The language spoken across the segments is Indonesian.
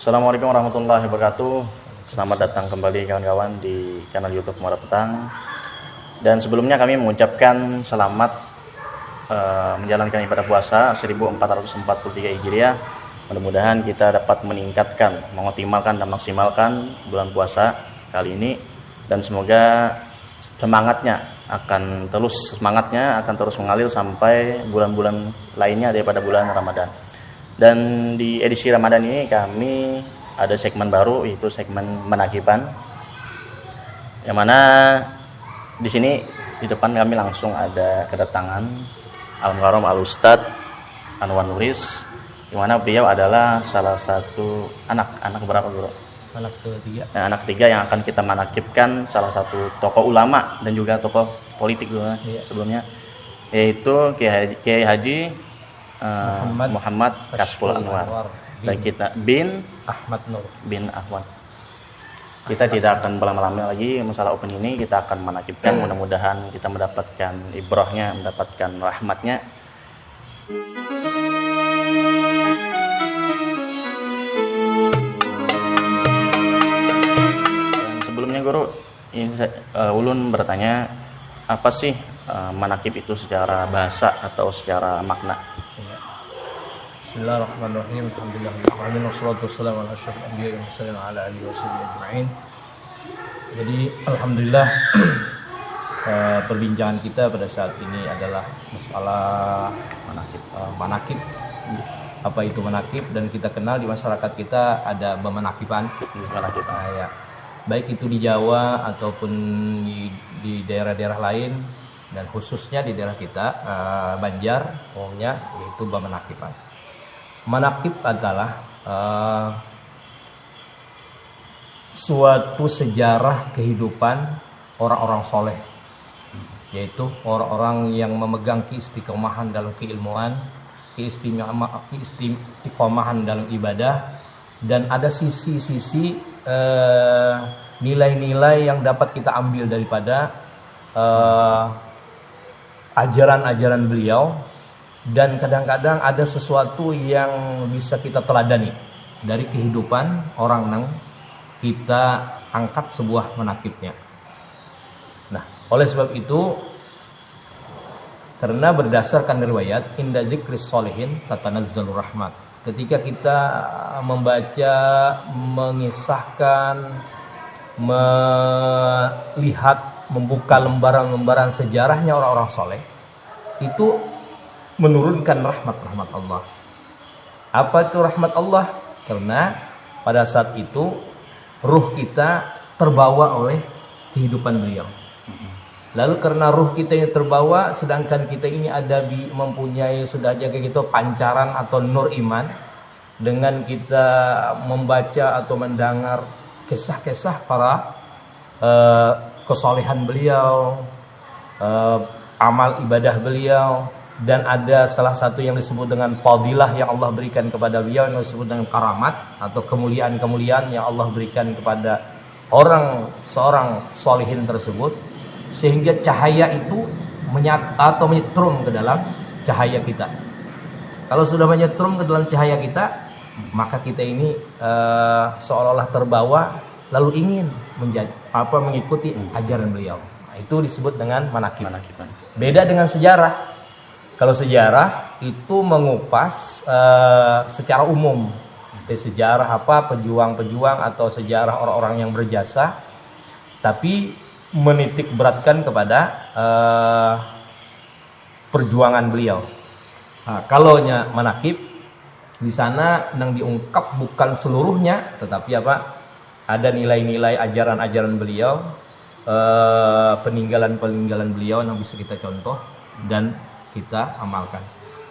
Assalamualaikum warahmatullahi wabarakatuh. Selamat datang kembali kawan-kawan di channel YouTube Muara Petang. Dan sebelumnya kami mengucapkan selamat menjalankan ibadah puasa 1443 Hijriah. Mudah-mudahan kita dapat meningkatkan, mengoptimalkan dan maksimalkan bulan puasa kali ini, dan semoga semangatnya akan terus mengalir sampai bulan-bulan lainnya daripada bulan Ramadan. Dan di edisi Ramadan ini kami ada segmen baru, yaitu segmen menakiban, yang mana di sini di depan kami langsung ada kedatangan Al-Mukarram Al-Ustadz Anwar Nuris, di mana beliau adalah salah satu anak berapa bro? Anak ketiga yang akan kita manakibkan salah satu tokoh ulama dan juga tokoh politik dulu sebelumnya, yaitu Kiai Haji Muhammad Kasful Anwar dan kita bin Ahmad. Kita tidak akan berlama-lama lagi masalah open ini, kita akan menakibkan, mudah-mudahan kita mendapatkan ibrahnya, mendapatkan rahmatnya. Dan sebelumnya guru, ulun bertanya, apa sih manakib itu secara bahasa atau secara makna? Bismillahirrahmanirrahim. Alhamdulillahirabbil wassalatu wassalamu ala asyrofil anbiya'i wal mursalin wa ala alihi washabihi ajma'in. Jadi alhamdulillah perbincangan kita pada saat ini adalah masalah manakib. Apa itu manakib? Dan kita kenal di masyarakat kita ada pemanakiban. Ya. Baik itu di Jawa ataupun di daerah-daerah lain, dan khususnya di daerah kita Banjar umumnya, yaitu pemanakiban. Manakib adalah suatu sejarah kehidupan orang-orang soleh, yaitu orang-orang yang memegang keistiqomahan dalam keilmuan, keistiqomahan dalam ibadah, dan ada sisi-sisi nilai-nilai yang dapat kita ambil daripada ajaran-ajaran beliau. Dan kadang-kadang ada sesuatu yang bisa kita teladani dari kehidupan orang yang kita angkat sebuah manakibnya. Nah, oleh sebab itu, karena berdasarkan riwayat inda dzikris sholihin tatanazzalur rahmat. Ketika kita membaca, mengisahkan, melihat, membuka lembaran-lembaran sejarahnya orang-orang soleh, itu menurunkan rahmat Allah. Apa itu rahmat Allah? Karena pada saat itu ruh kita terbawa oleh kehidupan beliau. Lalu karena ruh kita yang terbawa, sedangkan kita ini ada mempunyai sudah jaga gitu pancaran atau nur iman, dengan kita membaca atau mendengar kisah-kisah para kesolehan beliau, amal ibadah beliau, dan ada salah satu yang disebut dengan fadilah yang Allah berikan kepada beliau, yang disebut dengan karamat atau kemuliaan-kemuliaan yang Allah berikan kepada seorang solihin tersebut, sehingga cahaya itu menyetrum ke dalam cahaya kita. Kalau sudah menyetrum ke dalam cahaya kita, maka kita ini seolah-olah terbawa, lalu ingin mengikuti ajaran beliau. Nah, itu disebut dengan manakib. Beda dengan sejarah. Kalau sejarah itu mengupas secara umum, sejarah pejuang-pejuang atau sejarah orang-orang yang berjasa, tapi menitik beratkan kepada perjuangan beliau. Nah, kalau manakib di sana yang diungkap bukan seluruhnya, tetapi ada nilai-nilai ajaran-ajaran beliau, peninggalan-peninggalan beliau yang bisa kita contoh dan kita amalkan.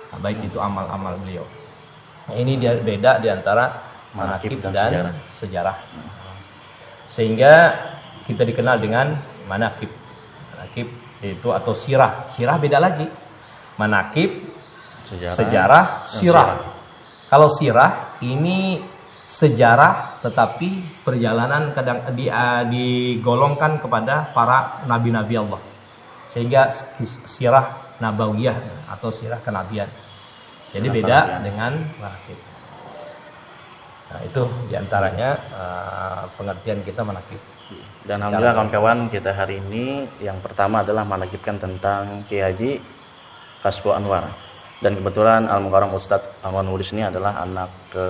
Nah, baik itu amal-amal beliau. Nah, ini dia beda di antara manakib dan sejarah. Sehingga kita dikenal dengan manakib. Manakib itu atau sirah. Sirah beda lagi. Manakib sejarah, sirah. Kalau sirah ini sejarah, tetapi perjalanan kadang digolongkan kepada para nabi-nabi Allah. Sehingga sirah nabawiyah atau sirah kenabian. Jadi beda dengan manakib. Nah, itu diantaranya pengertian kita manakib. Dan alhamdulillah kawan-kawan, kita hari ini yang pertama adalah menakibkan tentang Kiai Haji Hasbul Anwar. Dan kebetulan Al-Mukarram Ustadz Ahmad Nuris ini adalah anak ke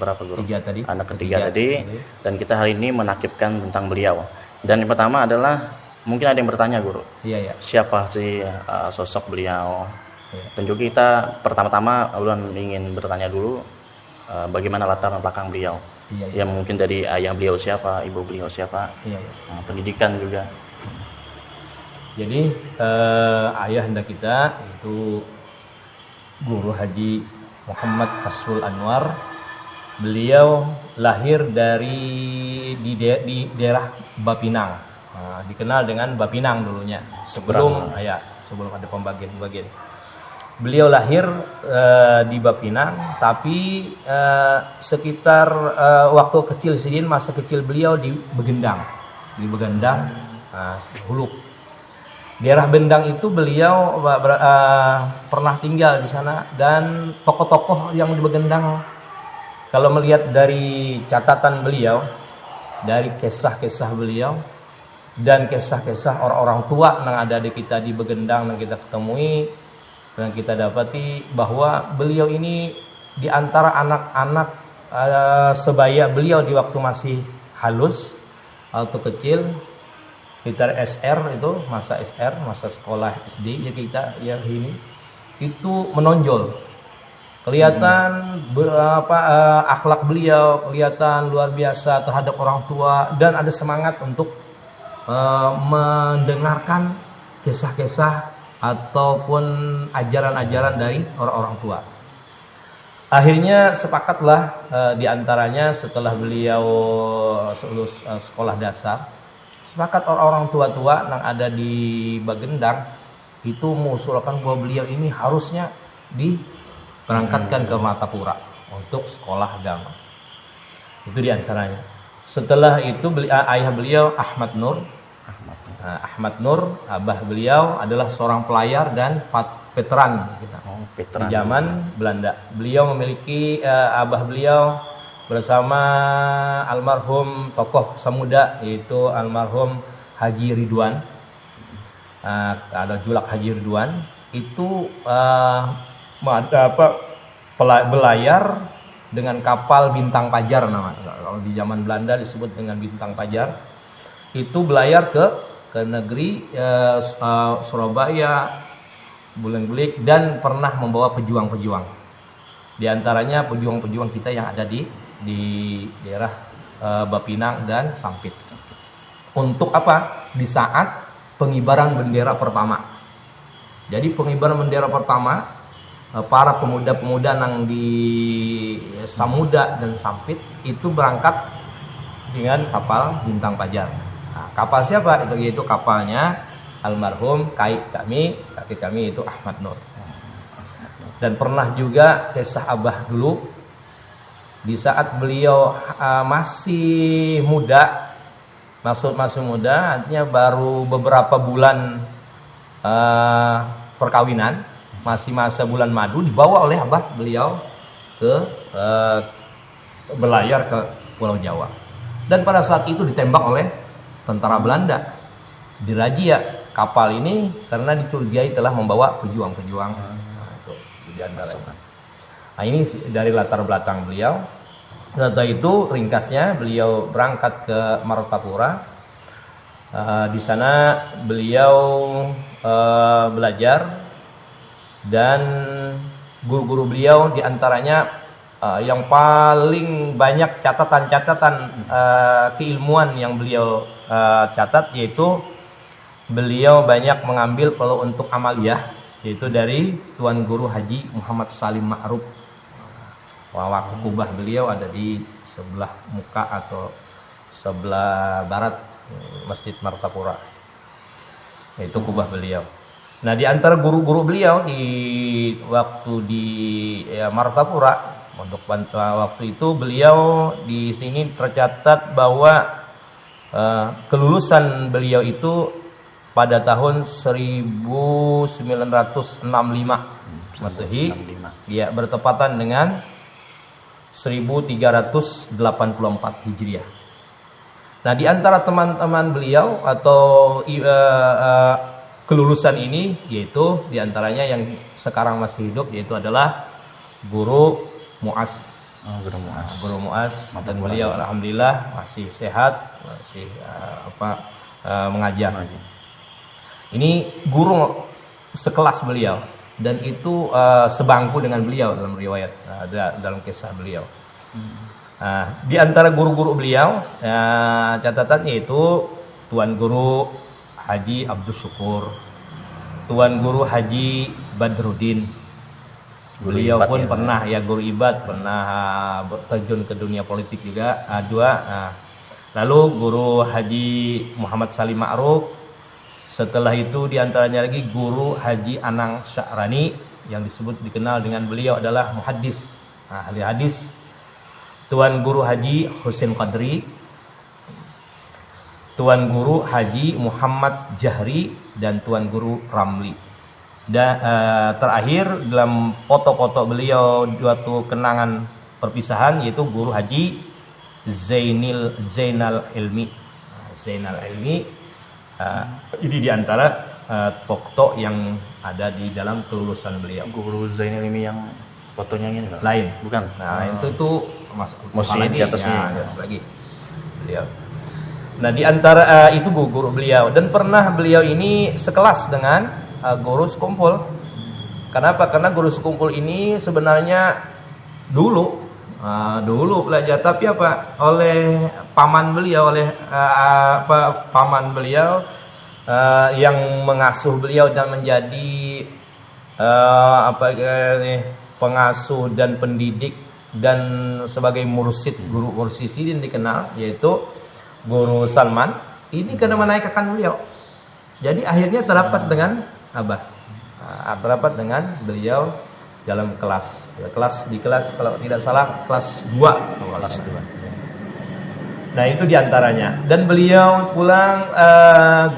berapa guru? Anak ketiga tadi. Dan kita hari ini menakibkan tentang beliau. Dan yang pertama adalah mungkin ada yang bertanya guru. Iya. Siapa sih sosok beliau? Iya. Dan juga kita pertama-tama ulun ingin bertanya dulu bagaimana latar belakang beliau. Iya. Ya mungkin dari ayah beliau siapa, ibu beliau siapa, Iya. Pendidikan juga. Jadi ayah anda kita itu Guru Haji Muhammad Hasbul Anwar. Beliau lahir di daerah Bapinang. Dikenal dengan Bapinang dulunya sebelum ada pembagian. Beliau lahir di Bapinang, tapi sekitar waktu kecil sedikit, masa kecil beliau di Begendang, Huluk. Daerah Bendang itu beliau pernah tinggal di sana, dan tokoh-tokoh yang di Begendang, kalau melihat dari catatan beliau, dari kisah-kisah beliau dan kisah-kisah orang-orang tua yang ada di kita di Begendang yang kita ketemui dan kita dapati bahwa beliau ini di antara anak-anak sebaya beliau di waktu masih halus atau kecil, sekitar SR itu, masa sekolah SD ya kita ya ini itu menonjol, kelihatan akhlak beliau kelihatan luar biasa terhadap orang tua, dan ada semangat untuk mendengarkan kisah-kisah ataupun ajaran-ajaran dari orang-orang tua. Akhirnya sepakatlah diantaranya setelah beliau lulus sekolah dasar, sepakat orang-orang tua-tua yang ada di Bagendang itu mengusulkan bahwa beliau ini harusnya diberangkatkan ke Martapura untuk sekolah agama. Itu diantaranya. Setelah itu ayah beliau Ahmad Nur, abah beliau adalah seorang pelayar dan veteran kita di zaman Belanda. Beliau memiliki abah beliau bersama almarhum tokoh Samuda, yaitu almarhum Haji Ridwan, ada julak Haji Ridwan, itu belayar dengan kapal Bintang Pajar namanya. Kalau di zaman Belanda disebut dengan Bintang Pajar. Itu belayar ke negeri Surabaya, Buleleng, dan pernah membawa pejuang-pejuang. Di antaranya pejuang-pejuang kita yang ada di daerah Bapinang dan Sampit. Untuk apa? Di saat pengibaran bendera pertama. Jadi pengibaran bendera pertama, para pemuda-pemuda yang di Samuda dan Sampit itu berangkat dengan kapal Bintang Pajar. Nah, kapal siapa? Itu kapalnya almarhum kakek kami itu Ahmad Nur. Dan pernah juga kisah abah dulu, di saat beliau masih muda, masih muda, artinya baru beberapa bulan perkawinan, masih masa bulan madu, dibawa oleh abah beliau ke belayar ke Pulau Jawa. Dan pada saat itu ditembak oleh tentara Belanda, dirajia kapal ini karena dicurigai telah membawa pejuang-pejuang. Itu di antaranya. Nah, ini dari latar belakang beliau. Setelah itu ringkasnya beliau berangkat ke Martapura. Di sana beliau belajar, dan guru-guru beliau diantaranya yang paling banyak catatan-catatan keilmuan yang beliau catat, yaitu beliau banyak mengambil kalau untuk amaliyah, yaitu dari Tuan Guru Haji Muhammad Salim Ma'ruf. Waktu kubah beliau ada di sebelah muka atau sebelah barat Masjid Martapura. Itu kubah beliau. Nah, di antara guru-guru beliau di waktu di Martapura, untuk waktu itu beliau di sini tercatat bahwa kelulusan beliau itu pada tahun 1965 Masehi, ya, bertepatan dengan 1384 Hijriah. Nah, di antara teman-teman beliau atau kelulusan ini, yaitu di antaranya yang sekarang masih hidup, yaitu adalah Guru Mu'az. Guru Mu'az, dan beliau alhamdulillah masih sehat, masih mengajar. Ini guru sekelas beliau, dan itu sebangku dengan beliau dalam riwayat, dalam kisah beliau. Di antara guru-guru beliau, catatannya itu Tuan Guru Haji Abdus Syukur, Tuan Guru Haji Badruddin. Beliau pun pernah guru ibad, pernah terjun ke dunia politik juga. Lalu Guru Haji Muhammad Salim Ma'ruf. Setelah itu diantaranya lagi Guru Haji Anang Sya'rani, yang dikenal dengan beliau adalah muhaddis, ahli hadis. Tuan Guru Haji Husin Qadri, Tuan Guru Haji Muhammad Jahri, dan Tuan Guru Ramli. Dan terakhir dalam foto-foto beliau suatu kenangan perpisahan, yaitu Guru Haji Zainal Ilmi. Ini diantara foto yang ada di dalam kelulusan beliau. Guru Zainal Ilmi yang fotonya ini lain, bukan? Nah, itu masih di atasnya. Lagi beliau. Nah, di antara itu guru beliau, dan pernah beliau ini sekelas dengan guru sekumpul. Kenapa? Karena guru sekumpul ini sebenarnya dulu belajar, tapi oleh paman beliau, yang mengasuh beliau dan menjadi pengasuh dan pendidik dan sebagai mursid, guru mursidin dikenal, yaitu Guru Salman. Ini karena menaikkan beliau, jadi akhirnya terdapat dengan beliau dalam kelas kalau tidak salah kelas 2. Nah, itu diantaranya. Dan beliau pulang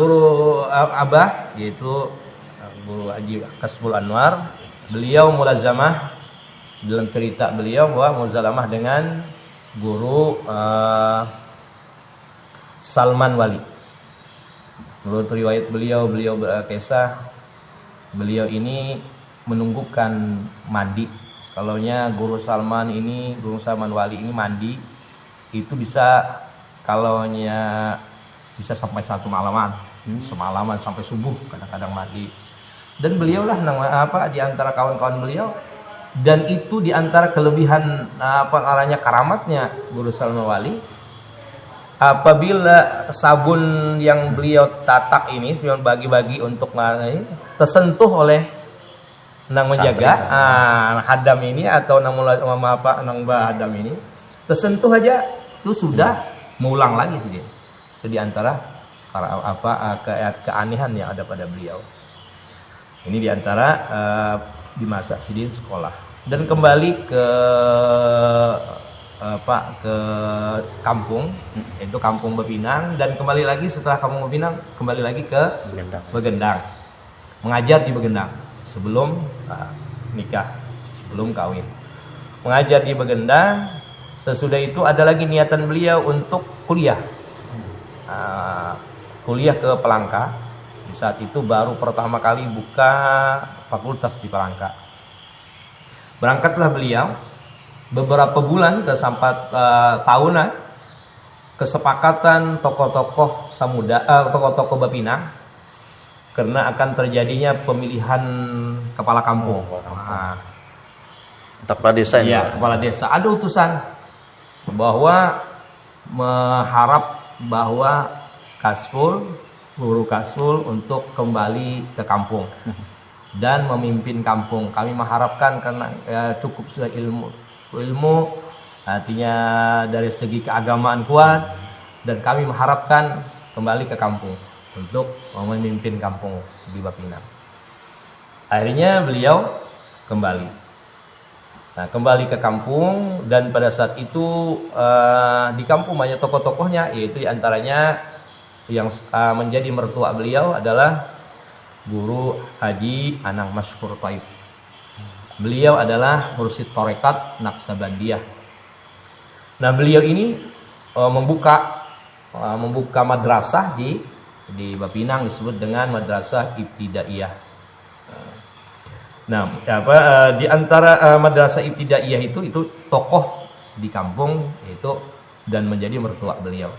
guru Abah, yaitu Guru Haji Kasbul Anwar. Beliau mulazamah, dalam cerita beliau bahwa mulazamah dengan Guru Salman Wali. Menurut riwayat beliau berkisah, beliau ini menunggukan mandi. Kalaunya Guru Salman Wali ini mandi, itu bisa sampai satu malaman, semalaman sampai subuh kadang-kadang mandi. Dan beliaulah di antara kawan-kawan beliau, dan itu di antara kelebihan karamatnya Guru Salman Wali. Apabila sabun yang beliau tatak ini, beliau bagi-bagi untuk tersentuh oleh nang menjaga hadam ini atau nang hadam ini, tersentuh aja itu sudah mengulang lagi sedikit. Itu di antara keanehan yang ada pada beliau. Ini di antara di masa sidin sekolah. Dan kembali ke kampung, yaitu Kampung Bepinang, dan kembali lagi setelah Kampung Bepinang kembali lagi ke Begendang. Mengajar di Begendang sebelum nikah, sebelum kawin. Mengajar di Begendang. Sesudah itu ada lagi niatan beliau untuk kuliah. Kuliah ke Palangka. Di saat itu baru pertama kali buka fakultas di Palangka. Berangkatlah beliau. Beberapa bulan sampai tahunan, kesepakatan tokoh-tokoh tokoh-tokoh Bepinang, karena akan terjadinya pemilihan kepala kampung. Kepala desa ini. Ya, kepala desa. Ada utusan bahwa mengharap bahwa Guru Kasful untuk kembali ke kampung dan memimpin kampung. Kami mengharapkan karena cukup sudah ilmu, artinya dari segi keagamaan kuat, dan kami mengharapkan kembali ke kampung untuk memimpin kampung di Bepinang. Akhirnya beliau kembali. Nah, kembali ke kampung, dan pada saat itu di kampung banyak tokoh-tokohnya, yaitu diantaranya yang menjadi mertua beliau adalah Guru Haji Anang Mashkur Taib. Beliau adalah mursyid Tarekat Naqsabandiyah. Nah, beliau ini membuka madrasah di Bapinang, disebut dengan Madrasah Ibtidaiyah. Nah, di antara madrasah Ibtidaiyah itu tokoh di kampung itu dan menjadi mertua beliau.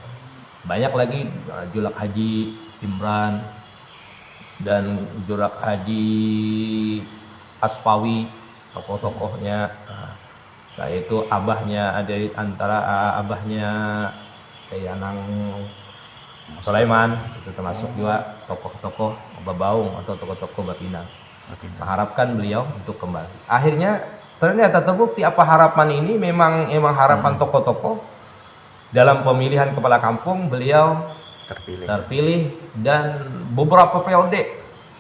Banyak lagi Julak Haji Imran dan Julak Haji Aspawi, tokoh-tokohnya. Yaitu abahnya, ada antara abahnya Yanang Sulaiman, itu termasuk juga tokoh-tokoh Babaung atau tokoh-tokoh Bapinang. Mengharapkan beliau untuk kembali. Akhirnya ternyata terbukti apa harapan ini memang harapan tokoh-tokoh. Dalam pemilihan kepala kampung beliau terpilih dan beberapa periode.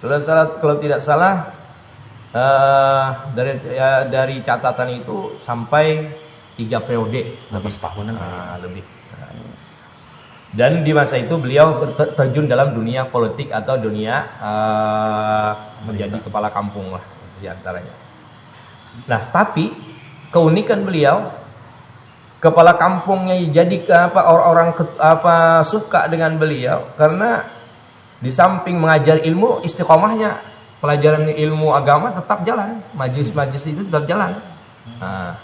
Kalau tidak salah dari catatan itu sampai 3 periode, lebih tahunan lebih. Dan di masa itu beliau terjun dalam dunia politik atau dunia menjadi kepala kampung lah di antaranya. Nah, tapi keunikan beliau, kepala kampungnya jadi orang suka dengan beliau karena di samping mengajar ilmu, istiqomahnya pelajaran ilmu agama tetap jalan, majlis-majlis itu tetap jalan. Nah,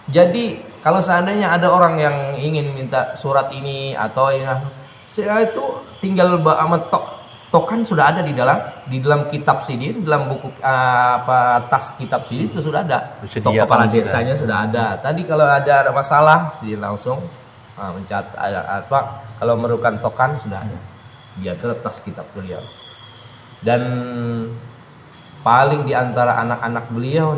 jadi kalau seandainya ada orang yang ingin minta surat ini atau saya itu tinggal tokan sudah ada di dalam kitab CD, dalam buku tas kitab CD itu sudah ada. Tok kepala desanya sudah ada. Tadi kalau ada masalah CD langsung mencatat kalau memerlukan tokan sudah ada. Dia tas kitab beliau. Dan paling di antara anak-anak beliau,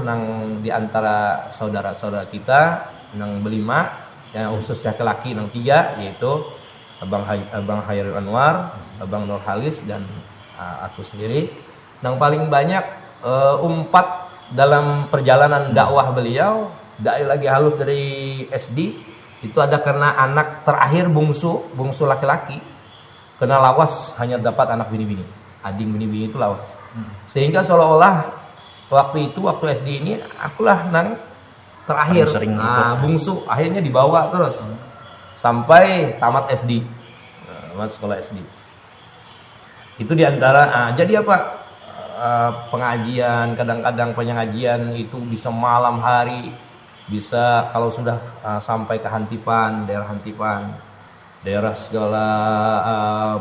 di antara saudara-saudara kita, nang berlima, yang khusus laki-laki nang 3, yaitu Abang Hairul Anwar, Abang Nur Halis, dan aku sendiri. Nang paling banyak umpat dalam perjalanan dakwah beliau, lagi halus dari SD, itu ada karena anak terakhir bungsu laki-laki, kena lawas hanya dapat anak bini-bini, ading bini-bini itu lawas. Sehingga seolah-olah waktu SD ini akulah nang terakhir bungsu, akhirnya dibawa terus sampai tamat SD, tamat sekolah SD. Itu diantara jadi pengajian, kadang-kadang pengajian itu bisa malam hari, bisa kalau sudah sampai ke Hantipan, daerah segala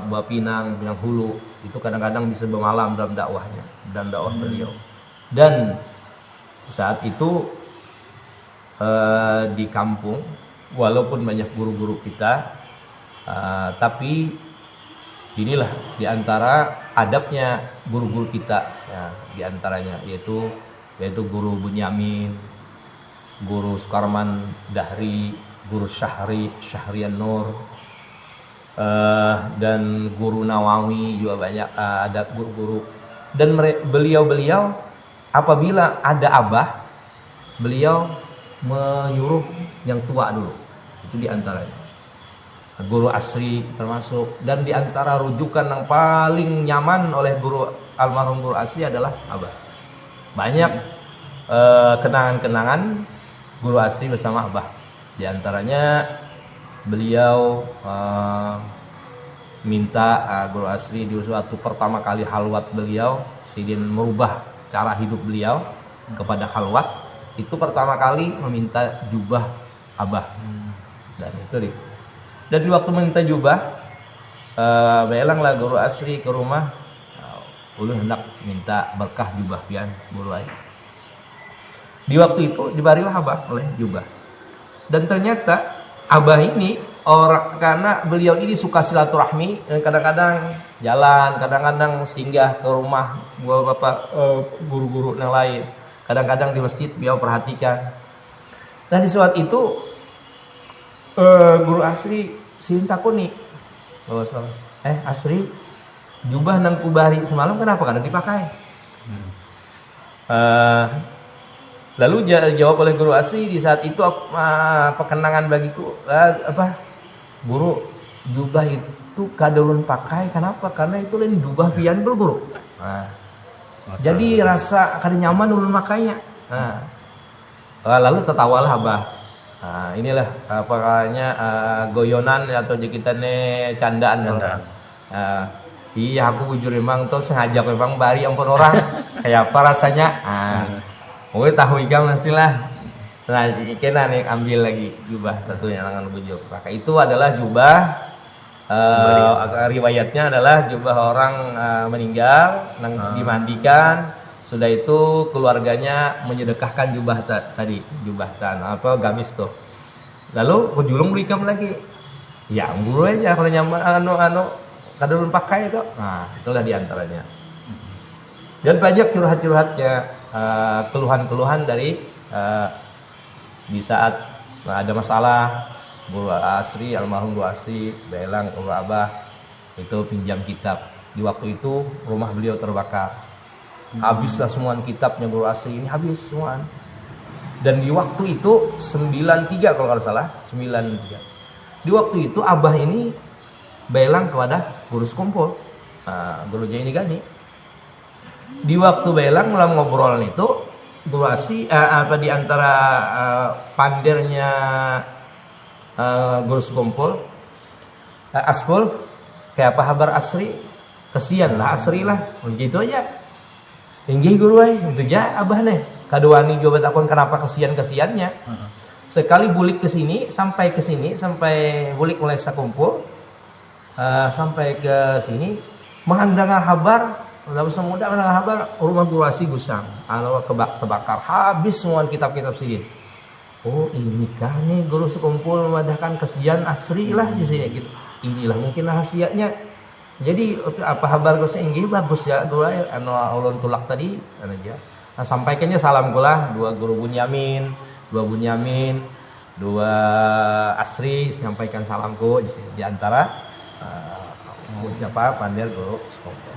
Bapinang, Pinang Hulu, itu kadang-kadang bisa bermalam dalam dakwahnya dan dakwah beliau. Dan saat itu di kampung walaupun banyak guru-guru kita, tapi inilah diantara adabnya guru-guru kita, ya, diantaranya yaitu guru Bunyamin, guru Sukarman Dahri, guru Syahrian Nur, dan guru Nawawi juga banyak, ada guru-guru. Dan beliau apabila ada abah, beliau menyuruh yang tua dulu. Itu diantaranya guru Asri termasuk. Dan diantara rujukan yang paling nyaman oleh almarhum guru Asri adalah abah. Banyak kenangan-kenangan guru Asri bersama abah. Diantaranya beliau minta guru Asri di suatu pertama kali halwat beliau, sidin merubah cara hidup beliau kepada halwat. Itu pertama kali meminta jubah abah. Dan itu dan di waktu meminta jubah, belanglah guru Asri ke rumah, ulun hendak minta berkah jubah pian guru ai. Di waktu itu dibarilah abah oleh jubah. Dan ternyata abah ini orang, karena beliau ini suka silaturahmi, kadang-kadang jalan, kadang-kadang singgah ke rumah beberapa guru-guru yang lain. Kadang-kadang di masjid beliau perhatikan. Dan di saat itu guru Asri sin takuni, Asri, jubah nang kubari semalam kenapa kada dipakai? Lalu jawab oleh guru Asri di saat itu, perkenangan bagiku, guru, jubah itu kada ulun pakai, kenapa? Karena itu lain jubah pian guru. Jadi rasa kada nyaman ulun makainya. Lalu tertawalah abah. inilah apakahnya goyonan atau jekitannya candaan. Iya aku bujur memang tuh sengaja memang bari ampun orang kayak apa rasanya. Mungkin tahu ikan pastilah. Nah kena nih ambil lagi jubah satunya langan bujur. Maka itu adalah jubah riwayatnya adalah jubah orang meninggal dimandikan. Sudah itu keluarganya menyedekahkan jubah tadi, jubah apa gamis tuh. Lalu kujulung berikan lagi. Ya guru aja kalau nyaman kadang pakai itu. Nah, itulah diantaranya. Dan banyak curhat-curhatnya, keluhan-keluhan dari di saat ada masalah. Guru Asri, almarhum Guru Asri, Belang, Guru Abah itu pinjam kitab. Di waktu itu rumah beliau terbakar. Habislah semua kitabnya Guru Asri ini habis semua. Dan di waktu itu 93 kalau nggak salah 93. Di waktu itu Abah ini belang kepada Guru Sekumpul, Guru Jaini Gani. Di waktu belang dalam ngobrolan itu Guru Asri di antara pandernya Guru Sekumpul Aspul kayak apa kabar Asri, kesian lah Asri lah begitu aja. Tinggi guru itu aja Abah nih. Kaduani jawab takon kenapa kesian-kesiannya. Sekali bulik ke sini sampai bulik mulai sakumpul sampai ke sini mendengar kabar udah semudah mendengar kabar rumah Guru Asri gusang, kebakar habis semua kitab-kitab sidin. Oh ini kan nih Guru Sekumpul memadahkan kesian Asri lah di sini gitu. Inilah mungkin rahasianya. Jadi apa kabar Gus Enggi bagus ya guru ulun tulak tadi aja. Nah, sampaikannya salam kula dua Bunyamin, dua Asri sampaikan salamku di antara pandir Guru Sekumpul.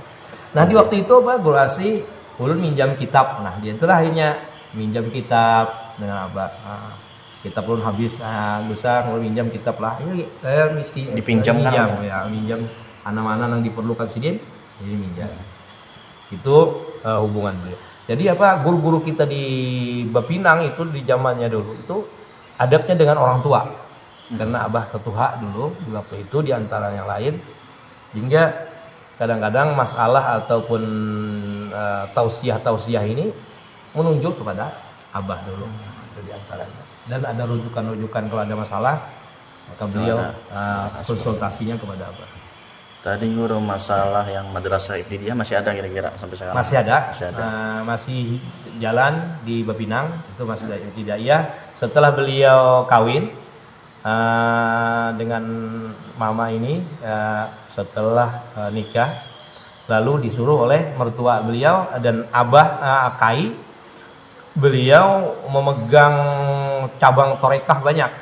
Nah, di waktu itu Guru Asri ulun minjam kitab. Nah, dia itulah akhirnya minjam kitab dengan Abah. Kitab ulun habis bisa ulun minjam kitab lah. Ini mesti dipinjamkan ya, minjam mana-mana yang diperlukan sidin jadi minjam. Itu hubungan beliau. Jadi guru-guru kita di Bapinang itu di zamannya dulu itu adabnya dengan orang tua. Karena Abah tetuha dulu di waktu itu di antara yang lain. Hingga kadang-kadang masalah ataupun tausiah ini menunjuk kepada Abah dulu itu di antaranya. Dan ada rujukan-rujukan kalau ada masalah maka beliau konsultasinya kepada Abah. Tadi guru masalah yang madrasah Ibtidaiyah masih ada kira-kira sampai sekarang? Masih ada. Masih jalan di Bapinang itu masih ada Ibtidaiyah. Setelah beliau kawin dengan mama ini setelah nikah, lalu disuruh oleh mertua beliau dan Abah Kai, beliau memegang cabang torekah banyak.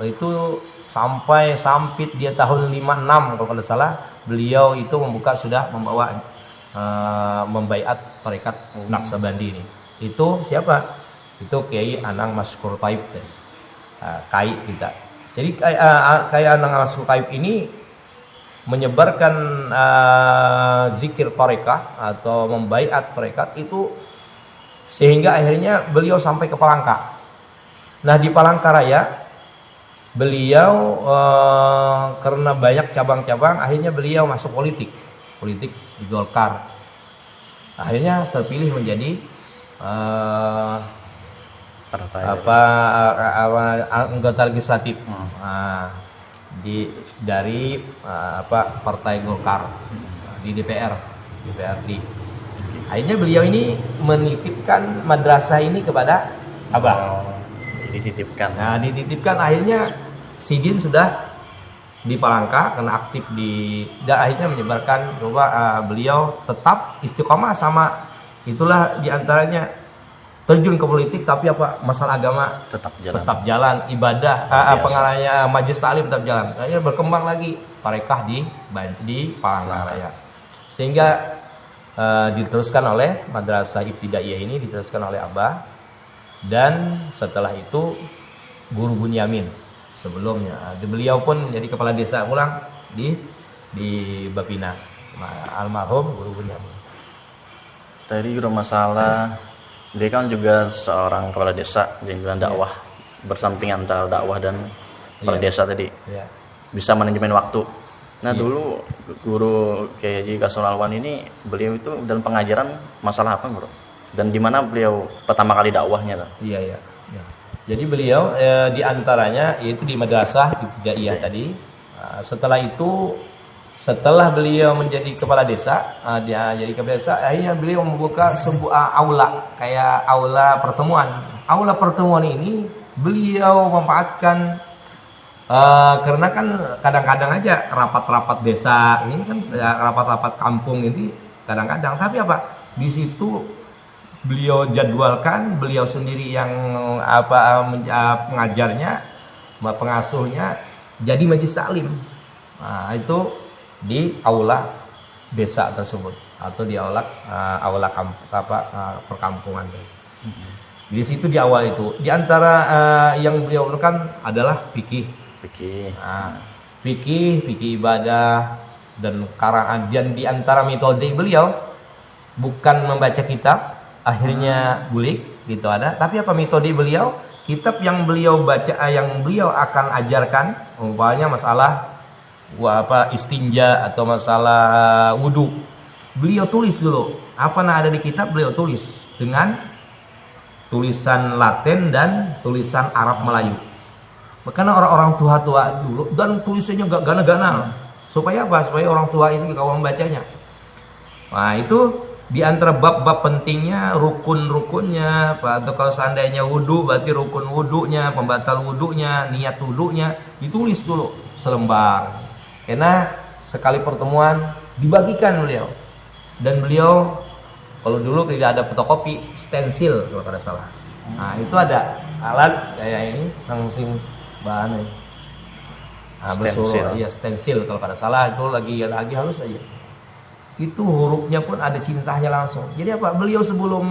Itu sampai sampit dia tahun 56 kalau tidak salah. Beliau itu sudah membawa membaiat tarekat Naqsabandi ini. Itu siapa? Itu Kiai Anang Maskur Taib tadi. Kai kita. Jadi Kiai Anang Maskur Taib ini menyebarkan zikir tarekat atau membaiat tarekat itu sehingga akhirnya beliau sampai ke Palangka. Nah, di Palangkaraya beliau karena banyak cabang-cabang akhirnya beliau masuk politik di Golkar. Akhirnya terpilih menjadi anggota legislatif dari Partai Golkar di DPRD. Akhirnya beliau ini menitipkan madrasah ini kepada Abah. Dititipkan akhirnya sidin sudah di Palangka karena aktif dan akhirnya menyebarkan bahwa beliau tetap istiqomah sama itulah diantaranya terjun ke politik tapi masalah agama tetap jalan ibadah pengarahnya majelis taklim tetap jalan. Akhirnya berkembang lagi tarekah di Palangkaraya sehingga diteruskan oleh madrasah Ibtidaiyah ini diteruskan oleh Abah. Dan setelah itu Guru Bunyamin sebelumnya beliau pun jadi kepala desa ulang di Bapinang, almarhum Guru Bunyamin. Tadi udah masalah dia kan juga seorang kepala desa dan juga dakwah bersamping antara dakwah dan kepala Iya. desa tadi. Ya. Bisa manajemen waktu. Nah Iya. dulu guru Kiai Haji Kasrul Alwan ini beliau itu dalam pengajaran masalah apa guru? Dan di mana beliau pertama kali dakwahnya tuh? Iya, iya. Ya. Jadi beliau di antaranya yaitu di madrasah ibtidaiyah tadi. Setelah itu, setelah beliau menjadi kepala desa, dia jadi kepala desa, akhirnya beliau membuka sebuah aula, kayak aula pertemuan. Aula pertemuan ini beliau memanfaatkan karena kan kadang-kadang aja rapat-rapat desa ini kan rapat-rapat kampung ini kadang-kadang, tapi apa di situ beliau jadwalkan, beliau sendiri yang pengajarnya, pengasuhnya, jadi majelis taklim. Nah, itu di aula desa tersebut atau di aula perkampungan. Di situ di awal itu, di antara yang beliau berikan adalah fikih, fikih ibadah dan karangan. Dan di antara metode beliau bukan membaca kitab akhirnya bulik gitu ada, tapi apa metode beliau, kitab yang beliau baca, yang beliau akan ajarkan, umpamanya masalah istinja atau masalah wudhu, beliau tulis dulu apa yang ada di kitab, beliau tulis dengan tulisan Latin dan tulisan Arab Melayu. Karena orang-orang tua-tua dulu dan tulisannya gak gana-gana, supaya apa? Supaya orang tua itu kalau membacanya. Nah itu di antara bab-bab pentingnya, rukun-rukunnya, atau kalau seandainya wudhu berarti rukun wudhunya, pembatal wudhunya, niat wudhunya, ditulis dulu selembar. Karena sekali pertemuan dibagikan beliau. Dan beliau kalau dulu tidak ada fotokopi, stensil kalau tidak salah. Nah itu ada alat kayak ini langsung bahan ini. Nah, bersuruh, iya stensil kalau tidak salah, itu lagi halus aja. Itu hurufnya pun ada cintanya langsung. Jadi apa? Beliau sebelum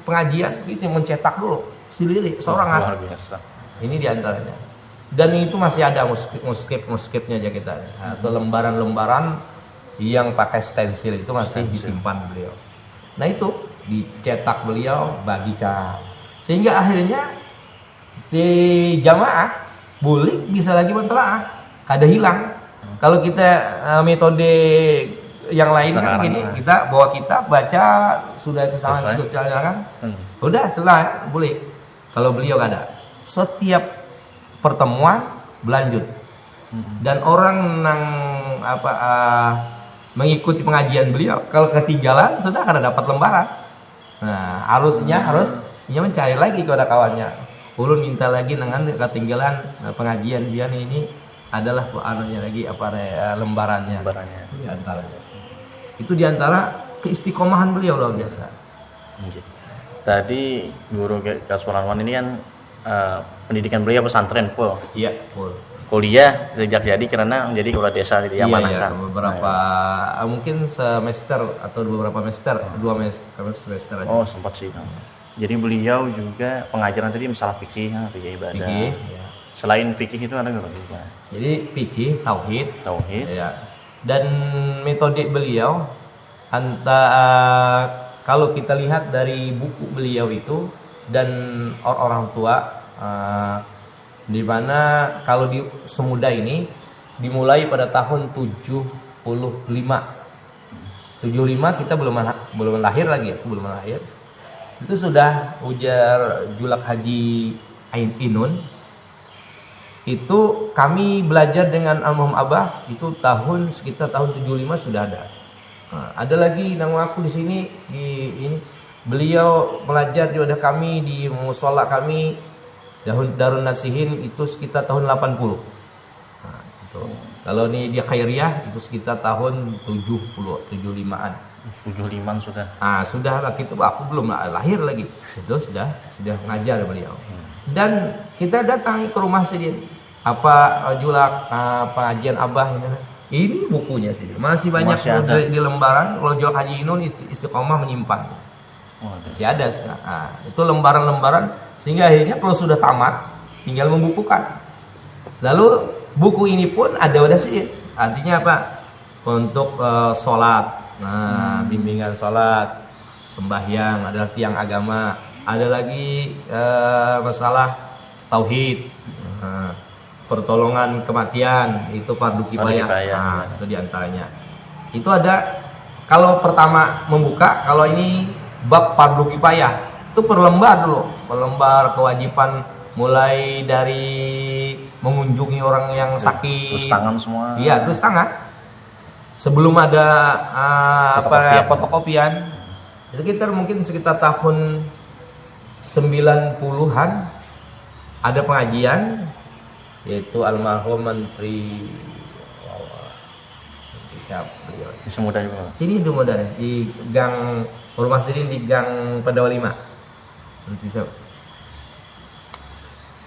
pengajian itu mencetak dulu sendiri seorang. Ini diantaranya. Dan itu masih ada muskipnya aja kita, atau lembaran-lembaran yang pakai stensil itu masih disimpan beliau. Nah itu dicetak beliau, bagikan, sehingga akhirnya si jamaah boleh bisa lagi mentelaah, kada hilang. Kalau kita metode yang lain kan gini, kita bawa kitab baca sudah selesai kan, udah selesai boleh. Kalau beliau ada setiap pertemuan berlanjut, dan orang yang mengikuti pengajian beliau kalau ketinggalan sudah kada dapat lembaran. Nah harusnya mencari lagi kepada kawannya, ulun minta lagi dengan ketinggalan pengajian dia ini adalah anunya lagi lembarannya. Di antaranya. Itu diantara keistiqomahan beliau luar biasa. Tadi guru Kasrul Alwan ini kan pendidikan beliau pesantren full. Iya, full. Kuliah sejak jadi karena menjadi kepala desa di diamanahkan. Iya, beberapa mungkin semester atau beberapa semester, 2 semester aja. Oh, sempat sih. Jadi beliau juga pengajaran tadi masalah fikih ibadah. Fikih, ya. Selain fikih itu ada nggak juga? Jadi fikih, tauhid. Ya. Dan metode beliau kalau kita lihat dari buku beliau itu dan orang tua di mana kalau di Semuda ini dimulai pada tahun 75 kita belum lahir lagi, aku belum lahir. Itu sudah ujar Julak Haji Ainun. Itu kami belajar dengan almarhum Abah itu sekitar tahun 75 sudah ada. Nah, ada lagi nama aku di sini ini beliau belajar di wadah kami di musola kami Darun Nasihin itu sekitar tahun 80. Nah, gitu. Kalau ini di Khairiyah itu sekitar tahun 75-an. 75 sudah. Ah, sudah lah gitu, aku belum lahir lagi. Itu sudah mengajar beliau. Dan kita datang ke rumah Sidin. Julak pengajian Abah ini bukunya sih. Masih banyak di lembaran. Kalau Julak Haji Inun istiqomah menyimpan. Masih ada sekarang. Nah, itu lembaran-lembaran sehingga akhirnya kalau sudah tamat tinggal membukukan. Lalu buku ini pun ada wadah sih. Artinya apa? Untuk sholat. Nah, bimbingan sholat, sembahyang, adalah tiang agama. Ada lagi masalah tauhid. Nah, pertolongan kematian itu fardu kifayah. Nah, itu diantaranya. Itu ada kalau pertama membuka, kalau ini bab fardu kifayah itu per lembar dulu, per lembar kewajiban mulai dari mengunjungi orang yang sakit, terus tangan semua. Iya, terus tangan. Sebelum ada fotokopian, sekitar tahun 90-an ada pengajian, yaitu almarhum Menteri siapa beliau? Di Semudah juga. Sini di Semudah, di Gang Rumah Sirin di Gang Pandawa 5. Nanti siapa?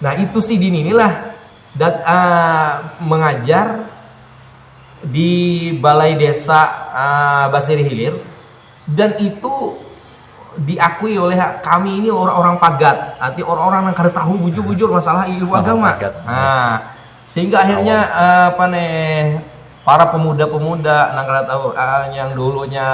Nah itu sih inilah mengajar di Balai Desa Basiri Hilir, dan itu diakui oleh kami ini orang-orang pagat, arti orang-orang yang kada tahu bujur-bujur masalah ilmu agama. Nah, sehingga akhirnya para pemuda-pemuda yang kada tahu yang dulunya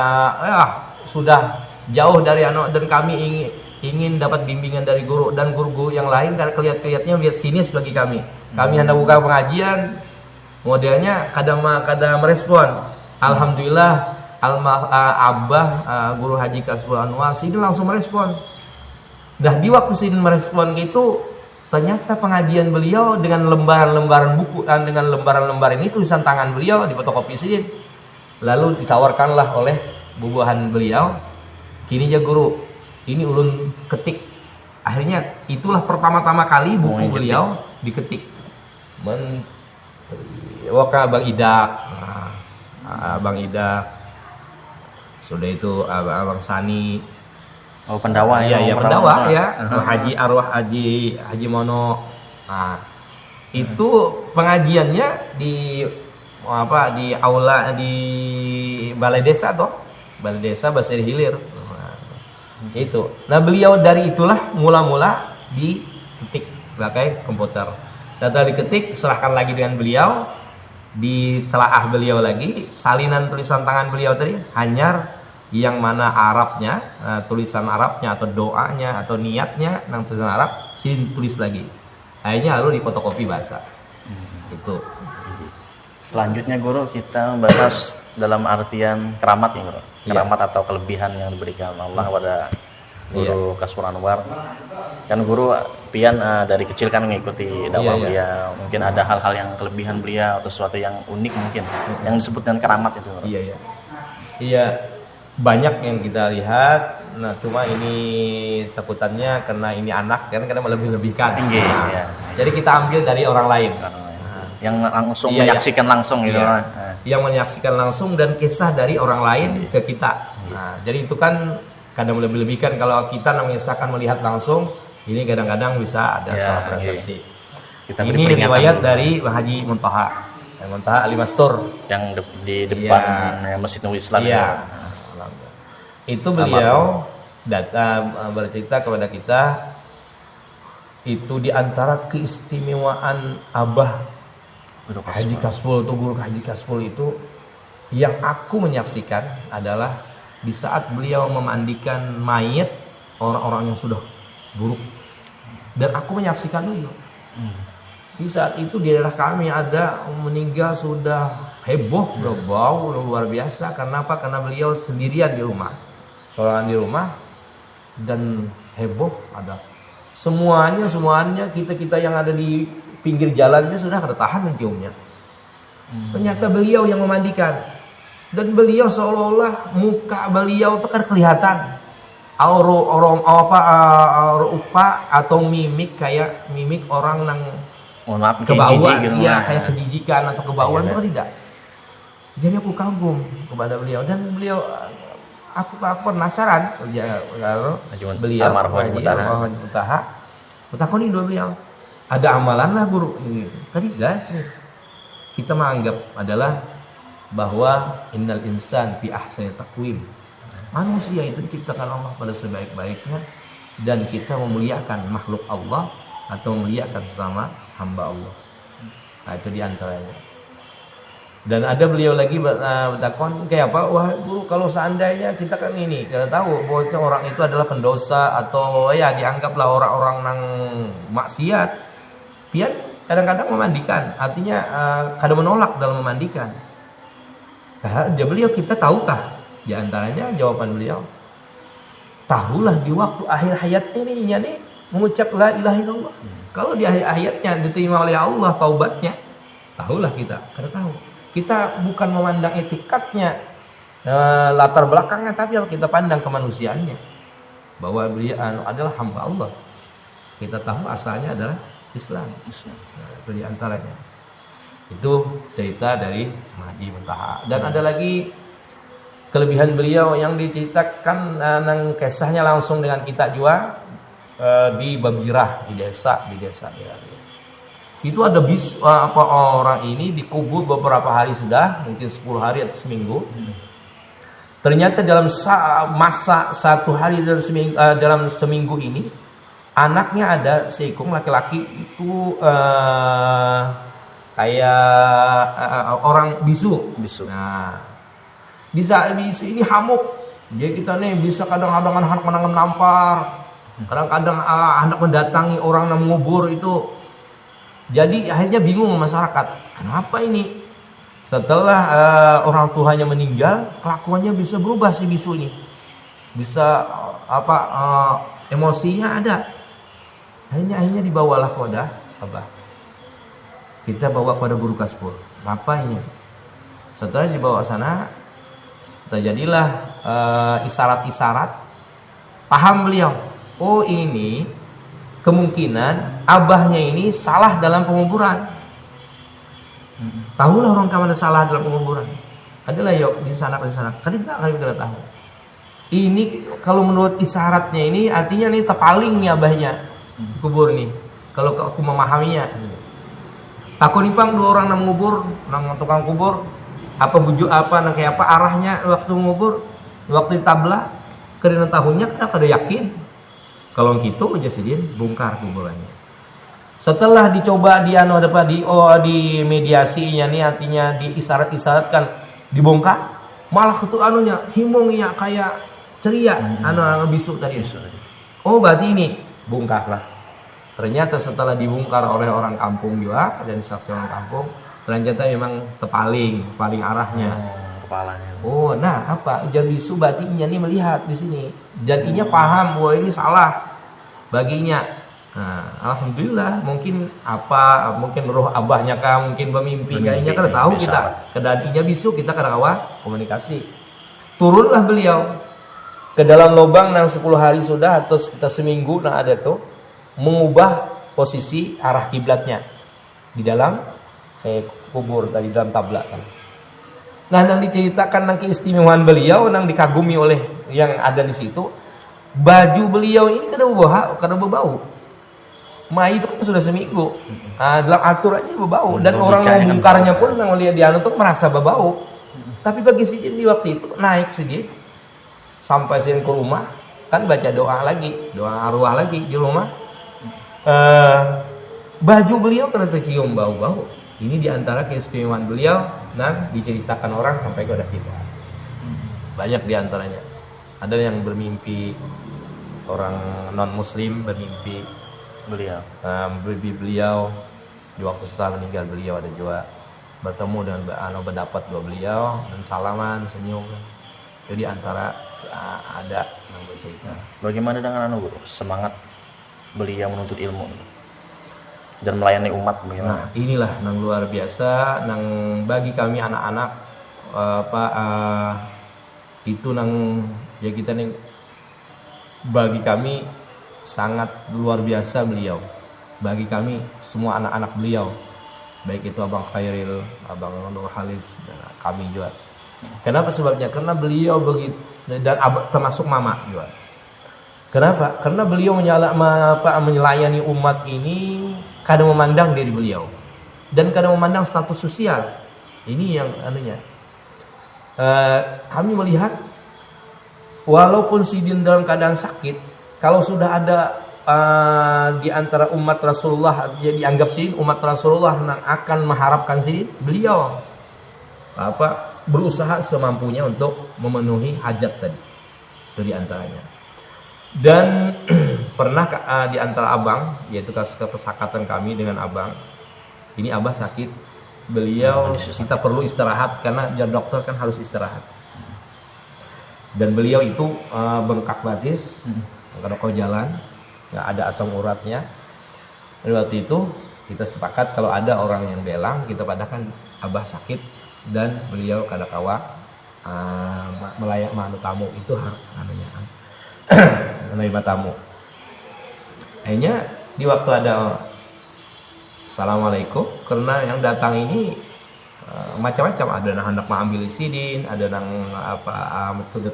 sudah jauh dari anak, dan kami ingin dapat bimbingan dari guru, dan guru-guru yang lain karena kelihatannya lihat sinis bagi kami. Kami hendak buka pengajian, modelnya kadang merespon. Alhamdulillah Abah Guru Haji Kasbul Anwar Sidin langsung merespon. Dah di waktu Sidin merespon itu, ternyata pengajian beliau dengan lembaran-lembaran buku dan dengan lembaran-lembaran ini tulisan tangan beliau di fotokopi Sidin. Lalu ditawarkanlah oleh bubuhan beliau, kini ya guru, ini ulun ketik. Akhirnya itulah pertama-tama kali buku beliau diketik. Waka Bang Idak, Bang Idak, sudah itu Abang Sani. Oh, Pendawa ya. Iya, Pendawa ya. Haji Arwah Haji Mono. Nah, itu pengajiannya di aula di Balai Desa Balai Desa Basiri Hilir. Itu. Nah, beliau dari itulah mula-mula diketik pakai komputer. Data diketik, serahkan lagi dengan beliau, ditelaah beliau lagi, salinan tulisan tangan beliau tadi hanyar yang mana Arabnya, tulisan Arabnya atau doanya atau niatnya nang tulisan Arab, sini tulis lagi. Akhirnya lalu difotokopi bahasa. Itu. Selanjutnya guru, kita membahas dalam artian keramat ya guru. Keramat atau kelebihan yang diberikan Allah pada Guru Kasbul Anwar. Kan guru pian dari kecil kan mengikuti dakwah beliau. Mungkin ada hal-hal yang kelebihan beliau atau sesuatu yang unik mungkin yang disebut dengan keramat itu. Iya. Banyak yang kita lihat. Nah, cuma ini takutannya karena ini anak kan karena melebih-lebihkan. Jadi kita ambil dari orang lain. Yang langsung menyaksikan langsung gitu. Yang menyaksikan langsung dan kisah dari orang lain ke kita. Nah, jadi itu kan kadang lebih-lebihkan. Kalau kita misalkan melihat langsung, ini kadang-kadang bisa ada salah persepsi. Ini riwayat dari Haji Muntaha Ali Mastur yang di depan Masjid Nurul Islam. Itu beliau bercerita kepada kita, itu diantara keistimewaan Abah Haji Kasbul itu, Guru Haji Kasbul itu, yang aku menyaksikan adalah di saat beliau memandikan mayat orang-orang yang sudah buruk, dan aku menyaksikan dulu. Di saat itu di daerah kami ada meninggal sudah heboh, sudah bau luar biasa. Karena apa? Karena beliau sendirian di rumah, seorang di rumah, dan heboh ada semuanya kita yang ada di pinggir jalannya sudah kada tahan menciumnya. Ternyata beliau yang memandikan, dan beliau seolah-olah muka beliau itu kan kelihatan rupa atau mimik kayak mimik orang yang kebauan, kayak kejijikan atau kebauan itu tidak. Jadi aku kagum kepada beliau, dan beliau aku penasaran kalau beliau Haji Muntaha bertakoni dua beliau, ada amalan lah guru ini tadi guys, kita menganggap adalah bahwa innal insan fi ahsani taqwim, manusia itu diciptakan Allah pada sebaik-baiknya, dan kita memuliakan makhluk Allah atau memuliakan sesama hamba Allah. Nah, itu diantaranya. Dan ada beliau lagi bertakon kayak apa, wah guru kalau seandainya kita kan ini kita tahu bahwa orang itu adalah pendosa atau ya dianggaplah orang-orang yang maksiat, Dia kadang-kadang memandikan, artinya kadang menolak dalam memandikan. Beliau kita tahukah? Di antaranya jawaban beliau, tahulah di waktu akhir hayatnya nih mengucap la ilaha illallah. Kalau di akhir hayatnya diterima oleh Allah taubatnya, tahulah kita, karena tahu. Kita bukan memandang etikatnya, latar belakangnya, tapi kita pandang kemanusiaannya, bahwa beliau adalah hamba Allah. Kita tahu asalnya adalah Islam. Nah, itu di antaranya. Itu cerita dari Mahdi Muntaha. Dan ada lagi kelebihan beliau yang diceritakan kisahnya langsung dengan kita juga di Babirah, di desa dia. Itu ada orang ini dikubur beberapa hari sudah, mungkin 10 hari atau seminggu. Ternyata dalam masa 1 hari dalam seminggu ini, anaknya ada seikung laki-laki itu kayak orang bisu. Nah, bisa bisu ini hamuk. Jadi kita nih bisa kadang-kadang anak menampar, kadang-kadang anak mendatangi orang yang mengubur itu. Jadi akhirnya bingung masyarakat, kenapa ini? Setelah orang tuanya meninggal, kelakuannya bisa berubah si bisu ini. Bisa emosinya ada. Akhirnya dibawalah kepada Abah. Kita bawa kepada guru Kaspur. Apa ini? Setelah dibawa sana, terjadilah isyarat-isyarat. Paham beliau. Oh, ini kemungkinan abahnya ini salah dalam penguburan. Tahulah orang kamar salah dalam penguburan. Adalah yuk di sana. Kali kita tahu. Ini kalau menurut isyaratnya ini artinya nih terpaling nih abahnya kubur nih. Kalau aku memahaminya. Aku nipang 2 orang nang ngubur, nang tukang kubur, apa bujuk apa nang kayak apa arahnya waktu ngubur, waktu tabla, karena tahunnya kita kada yakin. Kalau gitu aja sidin bongkar kuburannya. Setelah dicoba di mediasinya nih, artinya diisyarat-isyaratkan dibongkar, malah itu himungnya kayak ceria, bisu tadi. Oh, berarti ini bongkarlah. Ternyata setelah dibongkar oleh orang kampung juga dan saksi orang kampung, ternyata memang paling arahnya kepalanya. Oh, nah apa? Jadi bisu berarti ini melihat di sini. Jadinya paham bahwa ini salah baginya. Nah, alhamdulillah mungkin roh abahnya kah mungkin bermimpi kayaknya kada tahu kita. Kedadinya bisu kita kada kawa komunikasi. Turunlah beliau ke dalam lubang yang 10 hari sudah atau kita seminggu ada tuh mengubah posisi arah kiblatnya di dalam kubur tadi dalam tabla kan. Nah, yang diceritakan nang keistimewaan beliau nang dikagumi oleh yang ada di situ, baju beliau ini kada berbau. Mai itu kan sudah seminggu. Dalam aturannya berbau dan orang yang membongkarnya pun nang lihat dia itu merasa berbau. Tapi bagi Sidin di waktu itu naik sedikit sampai Sidin ke rumah kan baca doa arwah lagi di rumah. Baju beliau terus tercium bau-bau. Ini diantara keistimewaan beliau dan diceritakan orang sampai kepada kita. Banyak diantaranya. Ada yang bermimpi, orang non muslim bermimpi beliau di waktu setelah meninggal beliau ada juga bertemu dengan berdapat beliau dan salaman senyum. Jadi antara ada yang bercerita. Bagaimana dengan guru semangat beliau menuntut ilmu dan melayani umat bagaimana? Nah, inilah yang luar biasa yang bagi kami anak-anak itu nang ya kita nih bagi kami sangat luar biasa beliau. Bagi kami semua anak-anak beliau, baik itu Abang Khairil, Abang Nur Halis dan kami juga. Kenapa sebabnya? Karena beliau begitu dan termasuk mama juga. Kenapa? Karena beliau menylayani umat ini kadang memandang diri beliau dan kadang memandang status sosial. Ini yang anunya. Kami melihat walaupun Sidin dalam keadaan sakit, kalau sudah ada di antara umat Rasulullah jadi dianggap Sidin umat Rasulullah yang akan mengharapkan Sidin, beliau berusaha semampunya untuk memenuhi hajat tadi. Itu di antaranya. Dan pernah di antara abang, yaitu kesepakatan kami dengan abang, ini abah sakit, beliau kita perlu istirahat karena dokter kan harus istirahat. Dan beliau itu bengkak batis, kalau kau jalan, nggak ada asam uratnya. Dan waktu itu kita sepakat kalau ada orang yang belang, kita padakan abah sakit dan beliau kadakawa melayak manu tamu itu namanya menerima tamu. Akhirnya di waktu ada assalamualaikum, karena yang datang ini macam-macam, ada yang hendak mengambil sidin, ada yang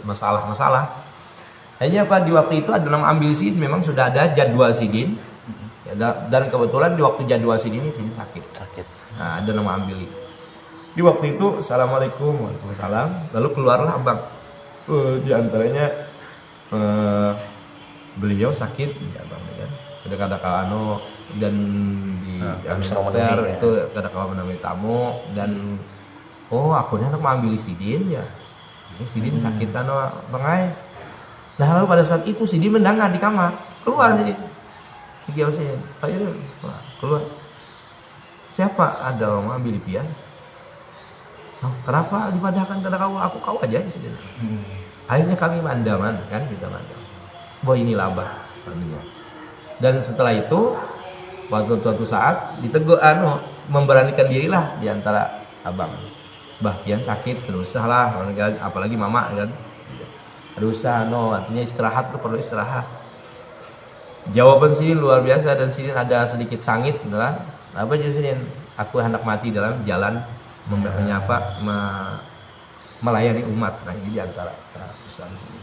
masalah-masalah. Akhirnya di waktu itu ada yang ambil sidin, memang sudah ada jadwal sidin, ya, dan kebetulan di waktu jadwal sidin ini sidin sakit. Nah, ada yang ambil. Di waktu itu assalamualaikum, waalaikumsalam, lalu keluarlah abang. Di antaranya beliau sakit, ya abang ya. Ada kadang-kadang dan di dokter itu kadang-kadang menemui tamu dan akhirnya nak mengambil sidin ya. Ini sidin sakit bengai. Nah lalu pada saat itu sidin mendengar di kamar, keluar sidin. Keluar. Siapa ada orang ambil pian? Kenapa dipadahkan kada kau aja di sini. Akhirnya kami mandaman kan, kita mandam. Bahwa ini labah kaminya. Dan setelah itu suatu saat ditegur memberanikan dirilah di antara abang. Bah pian sakit, terusah lah, apalagi mama kan. Terusah artinya istirahat tuh perlu istirahat. Jawaban Sidin luar biasa dan Sidin ada sedikit sangit kan. Apa jadi Sidin? Aku hendak mati dalam jalan menyapa melayani umat. Nah ini diantara pesan sini.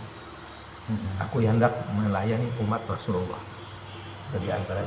Aku hendak melayani umat Rasulullah. Itu diantara.